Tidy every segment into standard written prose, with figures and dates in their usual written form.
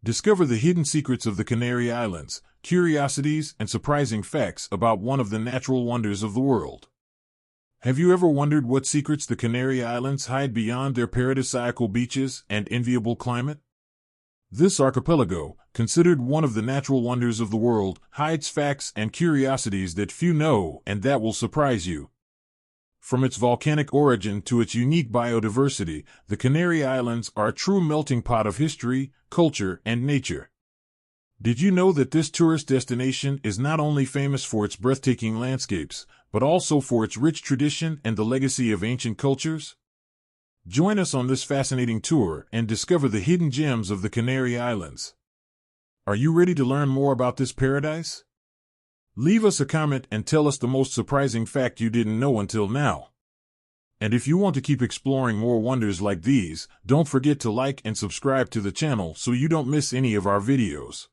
Discover the hidden secrets of the Canary Islands, curiosities and surprising facts about one of the natural wonders of the world. Have you ever wondered what secrets the Canary Islands hide beyond their paradisiacal beaches and enviable climate? This archipelago, considered one of the natural wonders of the world, hides facts and curiosities that few know and that will surprise you. From its volcanic origin to its unique biodiversity, the Canary Islands are a true melting pot of history, culture, and nature. Did you know that this tourist destination is not only famous for its breathtaking landscapes, but also for its rich tradition and the legacy of ancient cultures? Join us on this fascinating tour and discover the hidden gems of the Canary Islands. Are you ready to learn more about this paradise? Leave us a comment and tell us the most surprising fact you didn't know until now. And if you want to keep exploring more wonders like these, don't forget to like and subscribe to the channel so you don't miss any of our videos.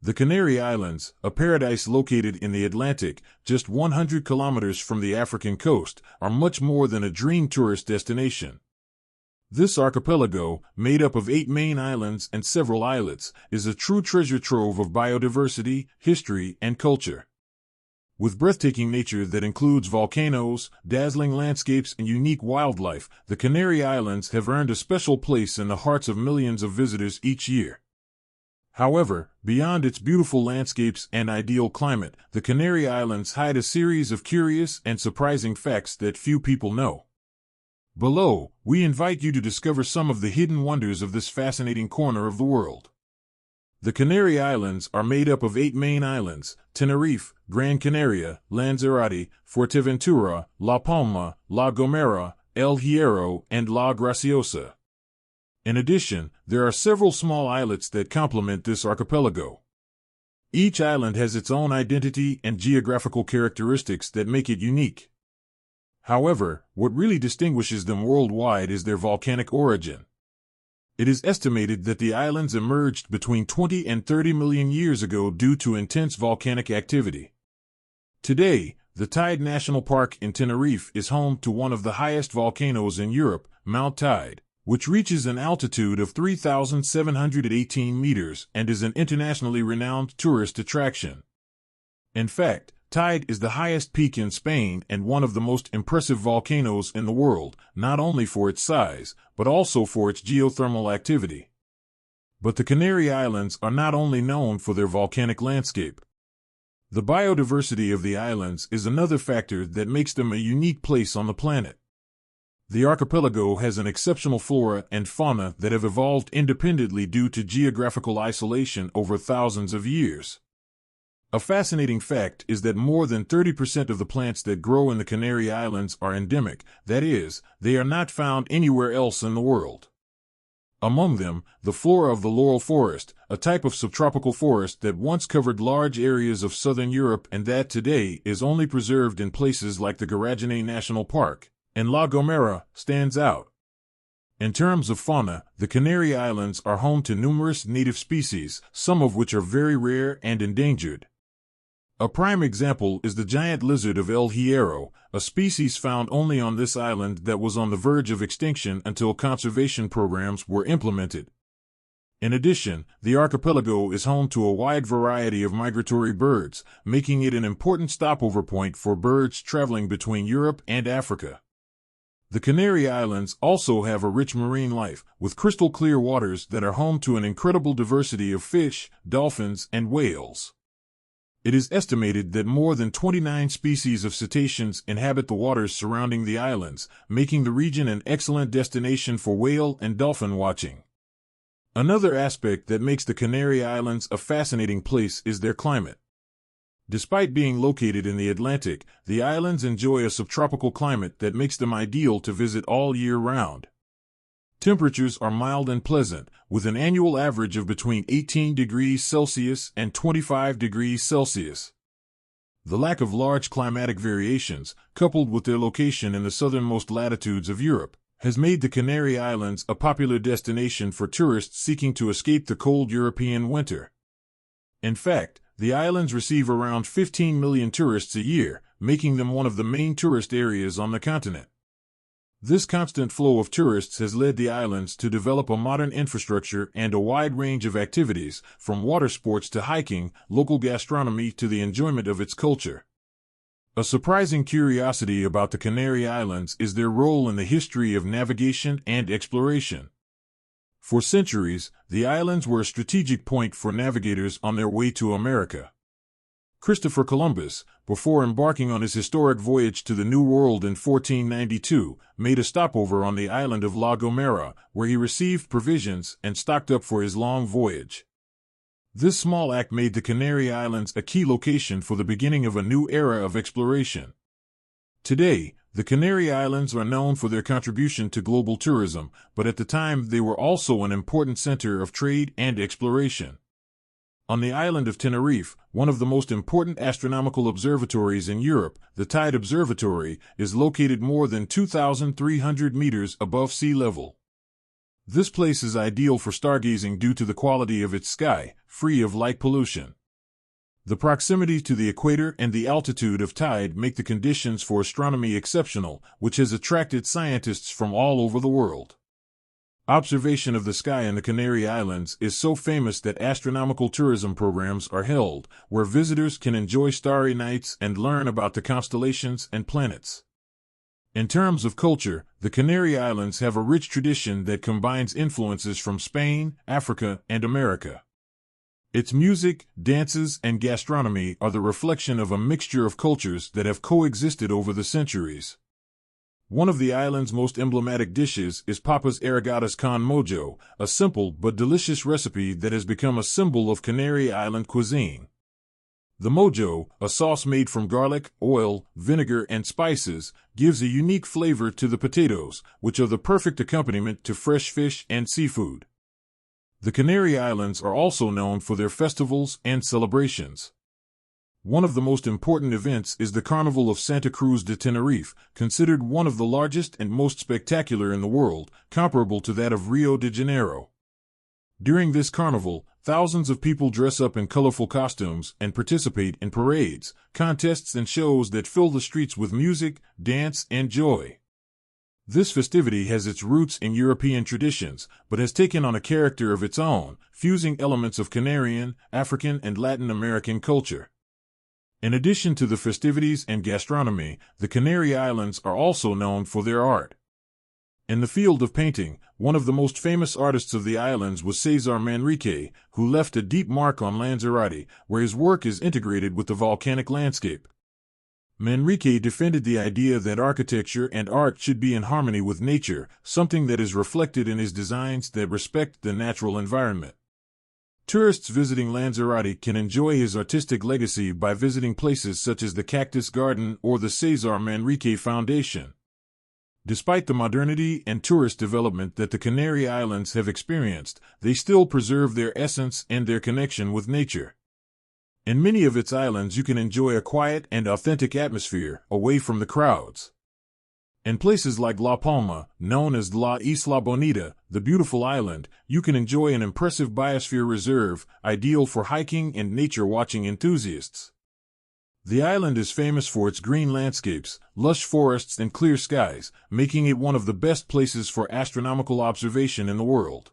The Canary Islands, a paradise located in the Atlantic, just 100 kilometers from the African coast, are much more than a dream tourist destination. This archipelago, made up of 8 main islands and several islets, is a true treasure trove of biodiversity, history, and culture. With breathtaking nature that includes volcanoes, dazzling landscapes, and unique wildlife, the Canary Islands have earned a special place in the hearts of millions of visitors each year. However, beyond its beautiful landscapes and ideal climate, the Canary Islands hide a series of curious and surprising facts that few people know. Below, we invite you to discover some of the hidden wonders of this fascinating corner of the world. The Canary Islands are made up of 8 main islands: Tenerife, Gran Canaria, Lanzarote, Fuerteventura, La Palma, La Gomera, El Hierro, and La Graciosa. In addition, there are several small islets that complement this archipelago. Each island has its own identity and geographical characteristics that make it unique. However, what really distinguishes them worldwide is their volcanic origin. It is estimated that the islands emerged between 20 and 30 million years ago due to intense volcanic activity. Today, the Teide National Park in Tenerife is home to one of the highest volcanoes in Europe, Mount Teide, which reaches an altitude of 3,718 meters and is an internationally renowned tourist attraction. In fact, Teide is the highest peak in Spain and one of the most impressive volcanoes in the world, not only for its size, but also for its geothermal activity. But the Canary Islands are not only known for their volcanic landscape. The biodiversity of the islands is another factor that makes them a unique place on the planet. The archipelago has an exceptional flora and fauna that have evolved independently due to geographical isolation over thousands of years. A fascinating fact is that more than 30% of the plants that grow in the Canary Islands are endemic, that is, they are not found anywhere else in the world. Among them, the flora of the laurel forest, a type of subtropical forest that once covered large areas of southern Europe and that today is only preserved in places like the Guarani National Park, and La Gomera, stands out. In terms of fauna, the Canary Islands are home to numerous native species, some of which are very rare and endangered. A prime example is the giant lizard of El Hierro, a species found only on this island that was on the verge of extinction until conservation programs were implemented. In addition, the archipelago is home to a wide variety of migratory birds, making it an important stopover point for birds traveling between Europe and Africa. The Canary Islands also have a rich marine life, with crystal clear waters that are home to an incredible diversity of fish, dolphins, and whales. It is estimated that more than 29 species of cetaceans inhabit the waters surrounding the islands, making the region an excellent destination for whale and dolphin watching. Another aspect that makes the Canary Islands a fascinating place is their climate. Despite being located in the Atlantic, the islands enjoy a subtropical climate that makes them ideal to visit all year round. Temperatures are mild and pleasant, with an annual average of between 18 degrees Celsius and 25 degrees Celsius. The lack of large climatic variations, coupled with their location in the southernmost latitudes of Europe, has made the Canary Islands a popular destination for tourists seeking to escape the cold European winter. In fact, the islands receive around 15 million tourists a year, making them one of the main tourist areas on the continent. This constant flow of tourists has led the islands to develop a modern infrastructure and a wide range of activities, from water sports to hiking, local gastronomy to the enjoyment of its culture. A surprising curiosity about the Canary Islands is their role in the history of navigation and exploration. For centuries, the islands were a strategic point for navigators on their way to America. Christopher Columbus, before embarking on his historic voyage to the New World in 1492, made a stopover on the island of La Gomera, where he received provisions and stocked up for his long voyage. This small act made the Canary Islands a key location for the beginning of a new era of exploration. Today, the Canary Islands are known for their contribution to global tourism, but at the time they were also an important center of trade and exploration. On the island of Tenerife, one of the most important astronomical observatories in Europe, the Tide Observatory, is located more than 2,300 meters above sea level. This place is ideal for stargazing due to the quality of its sky, free of light pollution. The proximity to the equator and the altitude of tide make the conditions for astronomy exceptional, which has attracted scientists from all over the world. Observation of the sky in the Canary Islands is so famous that astronomical tourism programs are held, where visitors can enjoy starry nights and learn about the constellations and planets. In terms of culture, the Canary Islands have a rich tradition that combines influences from Spain, Africa, and America. Its music, dances, and gastronomy are the reflection of a mixture of cultures that have coexisted over the centuries. One of the island's most emblematic dishes is papas arrogadas con mojo, a simple but delicious recipe that has become a symbol of Canary Island cuisine. The mojo, a sauce made from garlic, oil, vinegar, and spices, gives a unique flavor to the potatoes, which are the perfect accompaniment to fresh fish and seafood. The Canary Islands are also known for their festivals and celebrations. One of the most important events is the Carnival of Santa Cruz de Tenerife, considered one of the largest and most spectacular in the world, comparable to that of Rio de Janeiro. During this carnival, thousands of people dress up in colorful costumes and participate in parades, contests, and shows that fill the streets with music, dance, and joy. This festivity has its roots in European traditions, but has taken on a character of its own, fusing elements of Canarian, African, and Latin American culture. In addition to the festivities and gastronomy, the Canary Islands are also known for their art. In the field of painting, one of the most famous artists of the islands was Cesar Manrique, who left a deep mark on Lanzarote, where his work is integrated with the volcanic landscape. Manrique defended the idea that architecture and art should be in harmony with nature, something that is reflected in his designs that respect the natural environment. Tourists visiting Lanzarote can enjoy his artistic legacy by visiting places such as the Cactus Garden or the Cesar Manrique Foundation. Despite the modernity and tourist development that the Canary Islands have experienced, they still preserve their essence and their connection with nature. In many of its islands you can enjoy a quiet and authentic atmosphere, away from the crowds. In places like La Palma, known as La Isla Bonita, the beautiful island, you can enjoy an impressive biosphere reserve, ideal for hiking and nature-watching enthusiasts. The island is famous for its green landscapes, lush forests, and clear skies, making it one of the best places for astronomical observation in the world.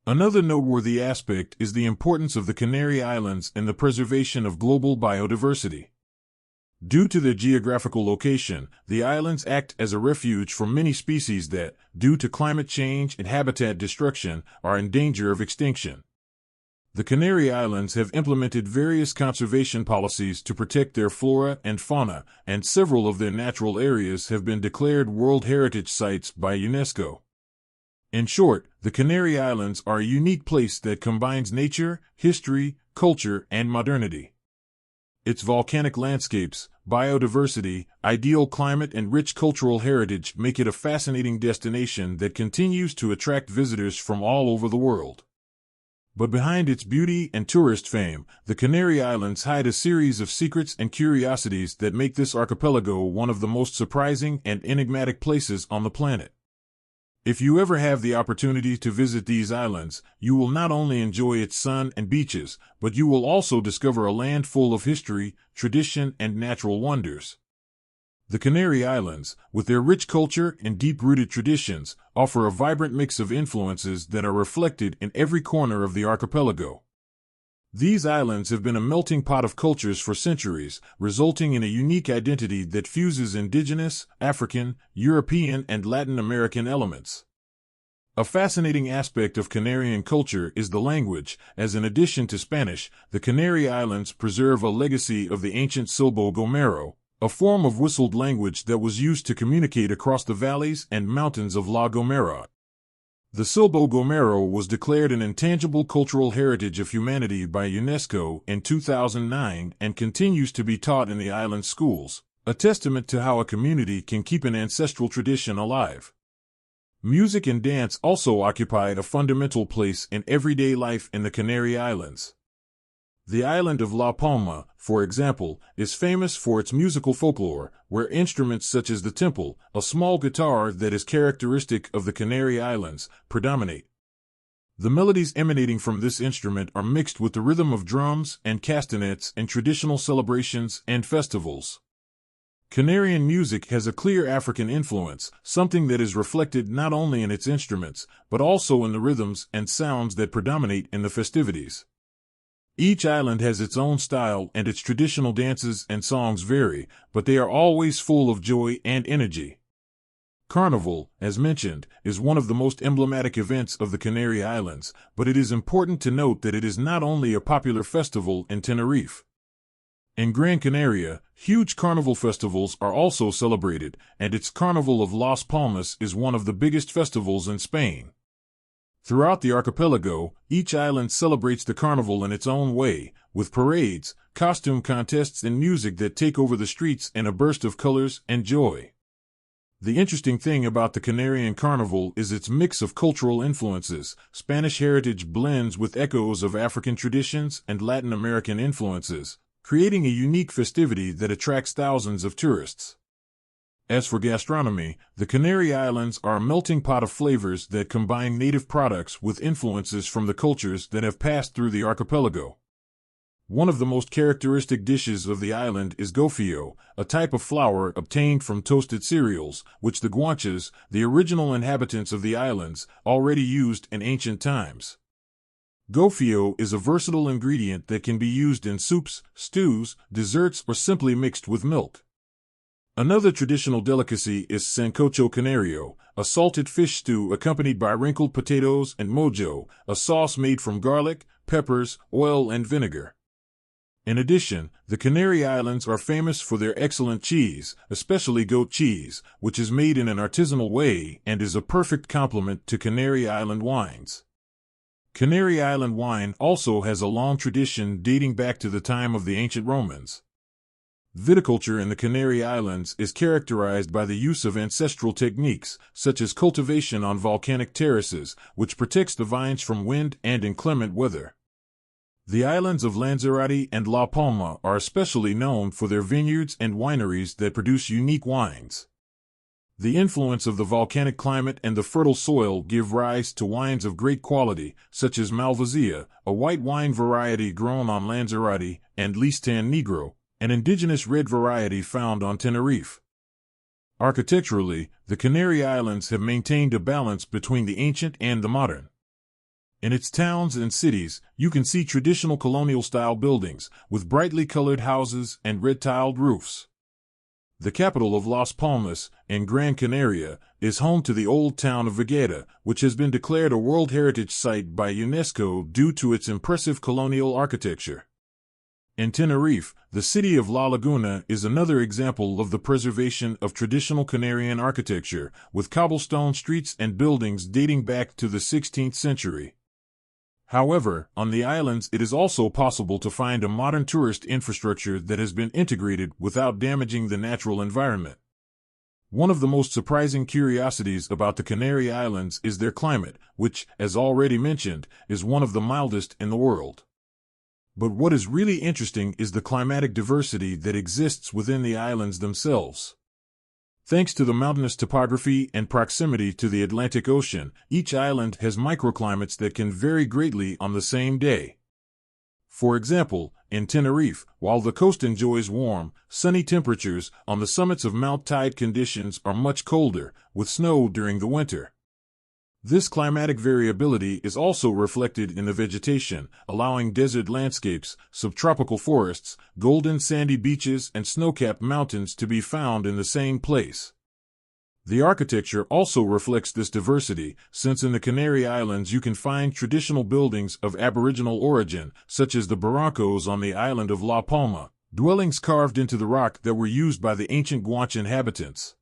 Another noteworthy aspect is the importance of the Canary Islands in the preservation of global biodiversity. Due to their geographical location, the islands act as a refuge for many species that, due to climate change and habitat destruction, are in danger of extinction. The Canary Islands have implemented various conservation policies to protect their flora and fauna, and several of their natural areas have been declared World Heritage Sites by UNESCO. In short, the Canary Islands are a unique place that combines nature, history, culture, and modernity. Its volcanic landscapes, biodiversity, ideal climate, and rich cultural heritage make it a fascinating destination that continues to attract visitors from all over the world. But behind its beauty and tourist fame, the Canary Islands hide a series of secrets and curiosities that make this archipelago one of the most surprising and enigmatic places on the planet. If you ever have the opportunity to visit these islands, you will not only enjoy its sun and beaches, but you will also discover a land full of history, tradition, and natural wonders. The Canary Islands, with their rich culture and deep-rooted traditions, offer a vibrant mix of influences that are reflected in every corner of the archipelago. These islands have been a melting pot of cultures for centuries, resulting in a unique identity that fuses indigenous, African, European, and Latin American elements. A fascinating aspect of Canarian culture is the language, as in addition to Spanish, the Canary Islands preserve a legacy of the ancient Silbo Gomero, a form of whistled language that was used to communicate across the valleys and mountains of La Gomera. The Silbo Gomero was declared an intangible cultural heritage of humanity by UNESCO in 2009 and continues to be taught in the island schools, a testament to how a community can keep an ancestral tradition alive. Music and dance also occupied a fundamental place in everyday life in the Canary Islands. The island of La Palma, for example, is famous for its musical folklore, where instruments such as the timpal, a small guitar that is characteristic of the Canary Islands, predominate. The melodies emanating from this instrument are mixed with the rhythm of drums and castanets in traditional celebrations and festivals. Canarian music has a clear African influence, something that is reflected not only in its instruments, but also in the rhythms and sounds that predominate in the festivities. Each island has its own style and its traditional dances and songs vary, but they are always full of joy and energy. Carnival, as mentioned, is one of the most emblematic events of the Canary Islands, but it is important to note that it is not only a popular festival in Tenerife. In Gran Canaria, huge carnival festivals are also celebrated, and its Carnival of Las Palmas is one of the biggest festivals in Spain. Throughout the archipelago, each island celebrates the carnival in its own way, with parades, costume contests, and music that take over the streets in a burst of colors and joy. The interesting thing about the Canarian Carnival is its mix of cultural influences. Spanish heritage blends with echoes of African traditions and Latin American influences, creating a unique festivity that attracts thousands of tourists. As for gastronomy, the Canary Islands are a melting pot of flavors that combine native products with influences from the cultures that have passed through the archipelago. One of the most characteristic dishes of the island is gofio, a type of flour obtained from toasted cereals, which the Guanches, the original inhabitants of the islands, already used in ancient times. Gofio is a versatile ingredient that can be used in soups, stews, desserts, or simply mixed with milk. Another traditional delicacy is sancocho canario, a salted fish stew accompanied by wrinkled potatoes and mojo, a sauce made from garlic, peppers, oil, and vinegar. In addition, the Canary Islands are famous for their excellent cheese, especially goat cheese, which is made in an artisanal way and is a perfect complement to Canary Island wines. Canary Island wine also has a long tradition dating back to the time of the ancient Romans. Viticulture in the Canary Islands is characterized by the use of ancestral techniques, such as cultivation on volcanic terraces, which protects the vines from wind and inclement weather. The islands of Lanzarote and La Palma are especially known for their vineyards and wineries that produce unique wines. The influence of the volcanic climate and the fertile soil give rise to wines of great quality, such as Malvasia, a white wine variety grown on Lanzarote, and Listan Negro, an indigenous red variety found on Tenerife. Architecturally, the Canary Islands have maintained a balance between the ancient and the modern. In its towns and cities, you can see traditional colonial-style buildings, with brightly colored houses and red-tiled roofs. The capital of Las Palmas, in Gran Canaria, is home to the old town of Vegeta, which has been declared a World Heritage Site by UNESCO due to its impressive colonial architecture. In Tenerife, the city of La Laguna is another example of the preservation of traditional Canarian architecture, with cobblestone streets and buildings dating back to the 16th century. However, on the islands it is also possible to find a modern tourist infrastructure that has been integrated without damaging the natural environment. One of the most surprising curiosities about the Canary Islands is their climate, which, as already mentioned, is one of the mildest in the world. But what is really interesting is the climatic diversity that exists within the islands themselves. Thanks to the mountainous topography and proximity to the Atlantic Ocean, each island has microclimates that can vary greatly on the same day. For example, in Tenerife, while the coast enjoys warm, sunny temperatures, on the summits of Mount tide conditions are much colder, with snow during the winter. This climatic variability is also reflected in the vegetation, allowing desert landscapes, subtropical forests, golden sandy beaches, and snow-capped mountains to be found in the same place. The architecture also reflects this diversity, since in the Canary Islands you can find traditional buildings of Aboriginal origin, such as the barrancos on the island of La Palma, dwellings carved into the rock that were used by the ancient Guanche inhabitants.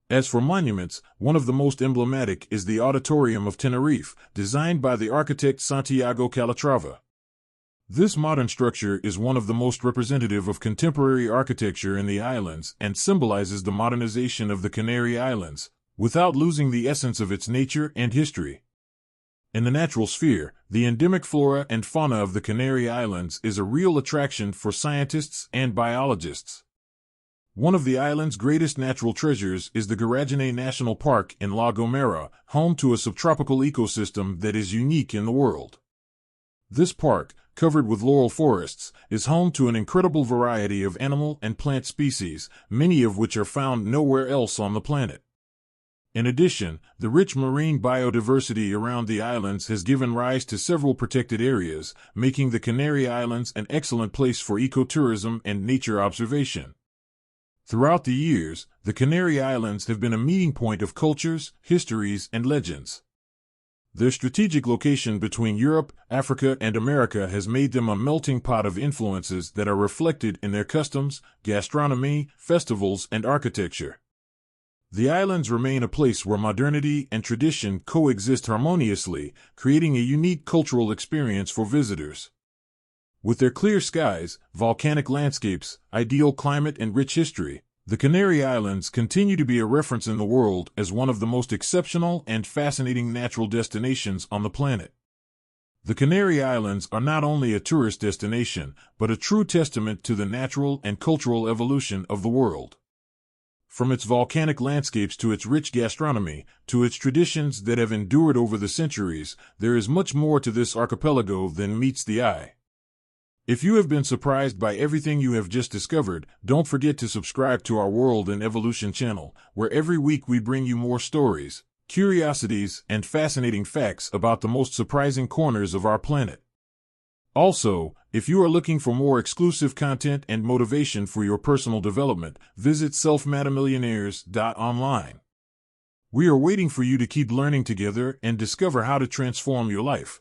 As for monuments, one of the most emblematic is the Auditorium of Tenerife, designed by the architect Santiago Calatrava. This modern structure is one of the most representative of contemporary architecture in the islands and symbolizes the modernization of the Canary Islands, without losing the essence of its nature and history. In the natural sphere, the endemic flora and fauna of the Canary Islands is a real attraction for scientists and biologists. One of the island's greatest natural treasures is the Garagine National Park in La Gomera, home to a subtropical ecosystem that is unique in the world. This park, covered with laurel forests, is home to an incredible variety of animal and plant species, many of which are found nowhere else on the planet. In addition, the rich marine biodiversity around the islands has given rise to several protected areas, making the Canary Islands an excellent place for ecotourism and nature observation. Throughout the years, the Canary Islands have been a meeting point of cultures, histories, and legends. Their strategic location between Europe, Africa, and America has made them a melting pot of influences that are reflected in their customs, gastronomy, festivals, and architecture. The islands remain a place where modernity and tradition coexist harmoniously, creating a unique cultural experience for visitors. With their clear skies, volcanic landscapes, ideal climate, and rich history, the Canary Islands continue to be a reference in the world as one of the most exceptional and fascinating natural destinations on the planet. The Canary Islands are not only a tourist destination, but a true testament to the natural and cultural evolution of the world. From its volcanic landscapes to its rich gastronomy, to its traditions that have endured over the centuries, there is much more to this archipelago than meets the eye. If you have been surprised by everything you have just discovered, don't forget to subscribe to our World and Evolution channel, where every week we bring you more stories, curiosities, and fascinating facts about the most surprising corners of our planet. Also, if you are looking for more exclusive content and motivation for your personal development, visit selfmadamillionaires.online. We are waiting for you to keep learning together and discover how to transform your life.